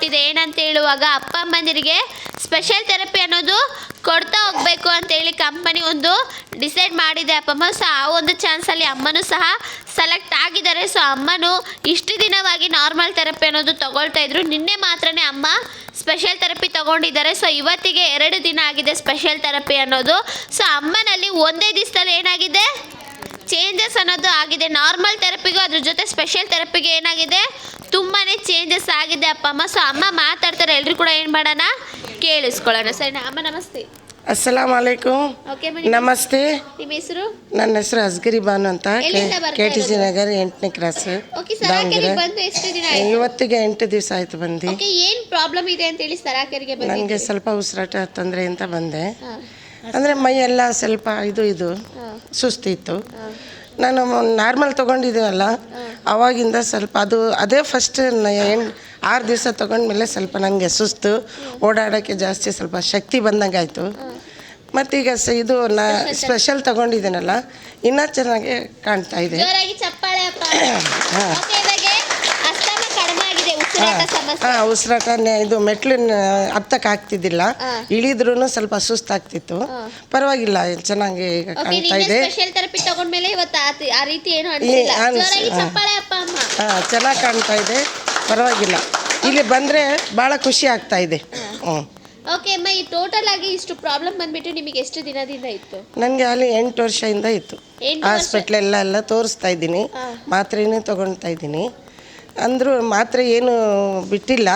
ಕೊಟ್ಟಿದೆ. ಏನಂತ ಹೇಳುವಾಗ ಅಪ್ಪ ಅಮ್ಮಂದಿರಿಗೆ ಸ್ಪೆಷಲ್ ಥೆರಪಿ ಅನ್ನೋದು ಕೊಡ್ತಾ ಹೋಗಬೇಕು ಅಂತೇಳಿ ಕಂಪನಿ ಒಂದು ಡಿಸೈಡ್ ಮಾಡಿದೆ ಅಪ್ಪಮ್ಮ. ಸೊ ಆ ಒಂದು ಚಾನ್ಸಲ್ಲಿ ಅಮ್ಮನೂ ಸಹ ಸೆಲೆಕ್ಟ್ ಆಗಿದ್ದಾರೆ. ಸೊ ಅಮ್ಮನು ಇಷ್ಟು ದಿನವಾಗಿ ನಾರ್ಮಲ್ ಥೆರಪಿ ಅನ್ನೋದು ತಗೊಳ್ತಾ ಇದ್ರು. ನಿನ್ನೆ ಮಾತ್ರನೇ ಅಮ್ಮ ಸ್ಪೆಷಲ್ ಥೆರಪಿ ತಗೊಂಡಿದ್ದಾರೆ. ಸೊ ಇವತ್ತಿಗೆ 2 ದಿನ ಆಗಿದೆ ಸ್ಪೆಷಲ್ ಥೆರಪಿ ಅನ್ನೋದು. ಸೊ ಅಮ್ಮನಲ್ಲಿ ಒಂದೇ ದಿವಸದಲ್ಲಿ ಏನಾಗಿದೆ ಚೇಂಜಸ್ ಅನ್ನೋದು ಆಗಿದೆ. ನಾರ್ಮಲ್ ಥೆರಪಿಗೂ ಅದ್ರ ಜೊತೆ ಸ್ಪೆಷಲ್ ಥೆರಪಿಗೆ ಏನಾಗಿದೆ ತುಂಬಾ ಚೇಂಜಸ್ ಆಗಿದೆ ಅಪ್ಪಮ್ಮ. ಸೊ ಅಮ್ಮ ಮಾತಾಡ್ತಾರೆ, ಎಲ್ಲರೂ ಕೂಡ ಏನು ಮಾಡೋಣ ಕೇಳಿಸ್ಕೊಳ್ಳೋಣ. ಸರಿ ಅಮ್ಮ, ನಮಸ್ತೆ. ಅಸ್ಸಲಾಂ ವಲೈಕುಮ್. ಓಕೆ ನಮಸ್ತೆ. ನಿಮ್ಮ ಹೆಸರು? ನನ್ನ ಹೆಸರು ಅಸ್ಗರಿ ಬಾನು ಅಂತ, KTC ನಗರ್ 8ನೇ ಕ್ರಾಸ್, ದಾವಣಗೆರೆ. ಇವತ್ತಿಗೆ 8 ದಿವಸ ಆಯ್ತು ಬಂದು. ಏನು ಪ್ರಾಬ್ಲಮ್ ಇದೆ ಅಂತ ಹೇಳಿ ಸರಾಕೆರಿಗೆ ನನಗೆ ಸ್ವಲ್ಪ ಉಸಿರಾಟ ತೊಂದರೆ ಅಂತ ಬಂದೆ. ಅಂದರೆ ಮೈಯೆಲ್ಲ ಸ್ವಲ್ಪ ಇದು ಸುಸ್ತಿತ್ತು. ನಾನು ನಾರ್ಮಲ್ ತೊಗೊಂಡಿದ್ದೀವಲ್ಲ ಆವಾಗಿಂದ ಸ್ವಲ್ಪ ಅದೇ ಫಸ್ಟ್ 6 ದಿವಸ ತೊಗೊಂಡ್ಮೇಲೆ ಸ್ವಲ್ಪ ನನಗೆ ಸುಸ್ತು, ಓಡಾಡೋಕ್ಕೆ ಜಾಸ್ತಿ ಸ್ವಲ್ಪ ಶಕ್ತಿ ಬಂದಂಗೆ ಆಯಿತು. ಮತ್ತೀಗ ಇದು ಸ್ಪೆಷಲ್ ತೊಗೊಂಡಿದ್ದೀನಲ್ಲ ಇನ್ನೂ ಚೆನ್ನಾಗಿ ಕಾಣ್ತಾ ಇದೆ. ಉಸಿರಾಟ ಇದು ಮೆಟ್ಲು ಹತ್ತಕ್ಕೆ ಆಗ್ತಿದ್ದಿಲ್ಲ, ಇಳಿದ್ರೂ ಸ್ವಲ್ಪ ಸುಸ್ತಾಗ್ತಿತ್ತು. ಪರವಾಗಿಲ್ಲ, ಚೆನ್ನಾಗಿ ಕಾಣ್ತಾ ಇದೆ. ಚೆನ್ನಾಗಿ ಕಾಣ್ತಾ ಇದೆ, ಪರವಾಗಿಲ್ಲ. ಇಲ್ಲಿ ಬಂದರೆ ಭಾಳ ಖುಷಿ ಆಗ್ತಾ ಇದೆ. ಓಕೆ ಅಮ್ಮ, ಈ ಟೋಟಲ್ ಆಗಿ ಇಷ್ಟು ಪ್ರಾಬ್ಲಮ್ ಬಂದ್ಬಿಟ್ಟು ನಿಮಗೆ ಎಷ್ಟು ದಿನದಿಂದ ಇತ್ತು? ನನಗೆ ಅಲ್ಲಿ 8 ವರ್ಷದಿಂದ ಇತ್ತು. ಹಾಸ್ಪಿಟ್ಲೆಲ್ಲ ತೋರಿಸ್ತಾ ಇದ್ದೀನಿ, ಮಾತ್ರೆನೂ ತೊಗೊಳ್ತಾ ಇದ್ದೀನಿ. ಅಂದರೂ ಮಾತ್ರೆ ಏನು ಬಿಟ್ಟಿಲ್ಲ,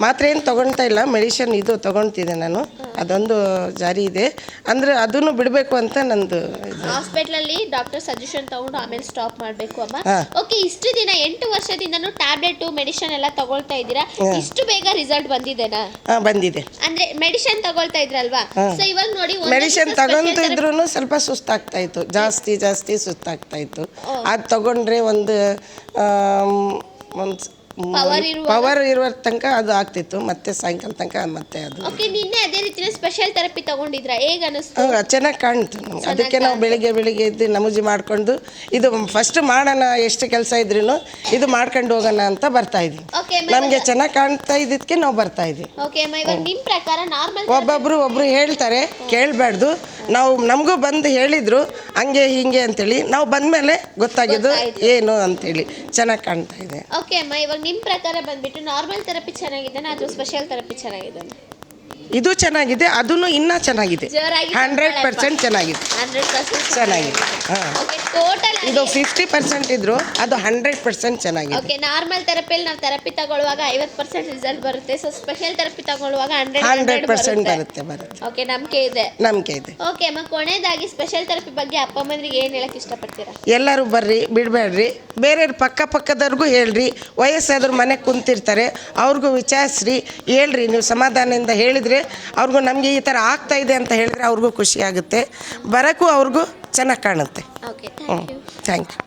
ಮಾತ್ರೆ ಏನು ತೊಗೊಳ್ತಾ ಇಲ್ಲ, ಮೆಡಿಷನ್ ಇದು ತೊಗೊಳ್ತಿದ್ದೆ ನಾನು. ಅದೊಂದು ಜಾರಿ ಇದೆ, ಅಂದರೆ ಅದನ್ನು ಬಿಡಬೇಕು ಅಂತ ನಂದು. ಹಾಸ್ಪಿಟ್ಲಲ್ಲಿ ಡಾಕ್ಟರ್ ಸಜೆಷನ್ ತಗೊಂಡು ಆಮೇಲೆ ಸ್ಟಾಪ್ ಮಾಡಬೇಕು ಅಮ್ಮ. ಓಕೆ, ಇಷ್ಟು ದಿನ 8 ವರ್ಷದಿಂದನೂ ಟ್ಯಾಬ್ಲೆಟ್ ಮೆಡಿಷನ್ ಎಲ್ಲ ತಗೊಳ್ತಾ ಇದ್ದೀರಾ, ಇಷ್ಟು ಬೇಗ ರಿಸಲ್ಟ್ ಬಂದಿದೆನಾ? ಬಂದಿದೆ. ಅಂದ್ರೆ ಮೆಡಿಷನ್ ತಗೊಳ್ತಾ ಇದ್ರಲ್ವಾ? ಸೊ ಇವಾಗ ನೋಡಿ, ಮೆಡಿಷನ್ ತಗೊಂತಿದ್ರು ಸ್ವಲ್ಪ ಸುಸ್ತಾಗ್ತಾ ಇತ್ತು, ಜಾಸ್ತಿ ಸುಸ್ತಾಗ್ತಾ ಇತ್ತು. ಅದು ತಗೊಂಡ್ರೆ ಒಂದು ಪವರ್ ಇರುವ ತನಕ ಅದು ಆಗ್ತಿತ್ತು, ಮತ್ತೆ ಸಾಯಂಕಾಲ ತನಕ ಮತ್ತೆ ಅದು. ಓಕೆ, ನಿನ್ನೆ ಅದೇ ರೀತಿ ಸ್ಪೆಷಲ್ ಥೆರಪಿ ತಗೊಂಡಿದ್ರಾ? ಹೇಗೆ ಅನಿಸ್ತು? ಚೆನ್ನಾಗಿ ಕಾಣ್ತು ನಮ್ಗೆ. ಅದಕ್ಕೆ ನಾವು ಬೆಳಿಗ್ಗೆ ಎದ್ದು ನಮೂಜಿ ಮಾಡ್ಕೊಂಡು ಇದು ಫಸ್ಟ್ ಮಾಡೋಣ, ಎಷ್ಟು ಕೆಲಸ ಇದ್ರೂ ಇದು ಮಾಡ್ಕೊಂಡು ಹೋಗೋಣ ಅಂತ ಬರ್ತಾ ಇದ್ವಿ. ನಮಗೆ ಚೆನ್ನಾಗಿ ಕಾಣ್ತಾ ಇದ್ದಕ್ಕೆ ನಾವು ಬರ್ತಾ ಇದ್ವಿ. ಓಕೆ ಅಮ್ಮ, ಇವಾಗ ನಿಮ್ಮ ಪ್ರಕಾರ ನಾರ್ಮಲ್ ಒಬ್ಬೊಬ್ರು ಹೇಳ್ತಾರೆ, ಕೇಳಬಾರ್ದು. ನಾವು ನಮಗೂ ಬಂದು ಹೇಳಿದ್ರು ಹಂಗೆ ಹಿಂಗೆ ಅಂತೇಳಿ, ನಾವು ಬಂದಮೇಲೆ ಗೊತ್ತಾಗಿದ್ದು ಏನು ಅಂತೇಳಿ. ಚೆನ್ನಾಗಿ ಕಾಣ್ತಾ ಇದೆ. ಓಕೆ ಅಮ್ಮ, ಇವಾಗ ನಿಮ್ಮ ಪ್ರಕಾರ ಬಂದ್ಬಿಟ್ಟು ನಾರ್ಮಲ್ ಥೆರಪಿ ಚೆನ್ನಾಗಿದೆ ಅಥವಾ ಸ್ಪೆಷಲ್ ಥೆರಪಿ ಚೆನ್ನಾಗಿದೆ? ಇದು ಚೆನ್ನಾಗಿದೆ, ಅದೂ ಇನ್ನೂ ಚೆನ್ನಾಗಿದೆ. 100% ಚೆನ್ನಾಗಿದೆ. ಇದು 50% ಇದ್ರು, ಅದು 100% ಚೆನ್ನಾಗಿದೆ. ಓಕೆ, ನಾರ್ಮಲ್ ಥೆರಪಿಯಲ್ಲಿ ನಾವು ಥೆರಪಿ ತಗೊಳ್ಳುವಾಗ 50% ರಿಸಲ್ಟ್ ಬರುತ್ತೆ. ಸೊ ಸ್ಪೆಷಲ್ ಥೆರಪಿ ತಗೊಳ್ಳುವಾಗ 100% ಬರುತ್ತೆ. ಓಕೆ, ನಂಬಿಕೆ ಇದೆ. ಓಕೆ ಅಮ್ಮ, ಕೊನೆಯದಾಗಿ ಸ್ಪೆಷಲ್ ಥೆರಪಿ ಬಗ್ಗೆ ಅಪ್ಪ ಅಮ್ಮಂದಿರಿಗೆ ಏನು ಹೇಳಕ್ಕೆ ಇಷ್ಟಪಡ್ತೀರಾ? ಎಲ್ಲರೂ ಬರ್ರಿ, ಬಿಡಬೇಡ್ರಿ. ಬೇರೆಯವ್ರು ಪಕ್ಕದವ್ರಿಗೂ ಹೇಳ್ರಿ. ವಯಸ್ಸಾದ್ರು ಮನೆಗೆ ಕುಂತಿರ್ತಾರೆ, ಅವ್ರಿಗೂ ವಿಚಾರಿಸ್ರಿ, ಹೇಳ್ರಿ. ನೀವು ಸಮಾಧಾನದಿಂದ ಹೇಳಿದರೆ ಅವ್ರಿಗೂ ನಮಗೆ ಈ ಥರ ಆಗ್ತಾ ಇದೆ ಅಂತ ಹೇಳಿದ್ರೆ ಅವ್ರಿಗೂ ಖುಷಿ ಆಗುತ್ತೆ, ಬರೋಕ್ಕೂ ಅವ್ರಿಗೂ ಚೆನ್ನಾಗಿ ಕಾಣುತ್ತೆ. Okay, thank you.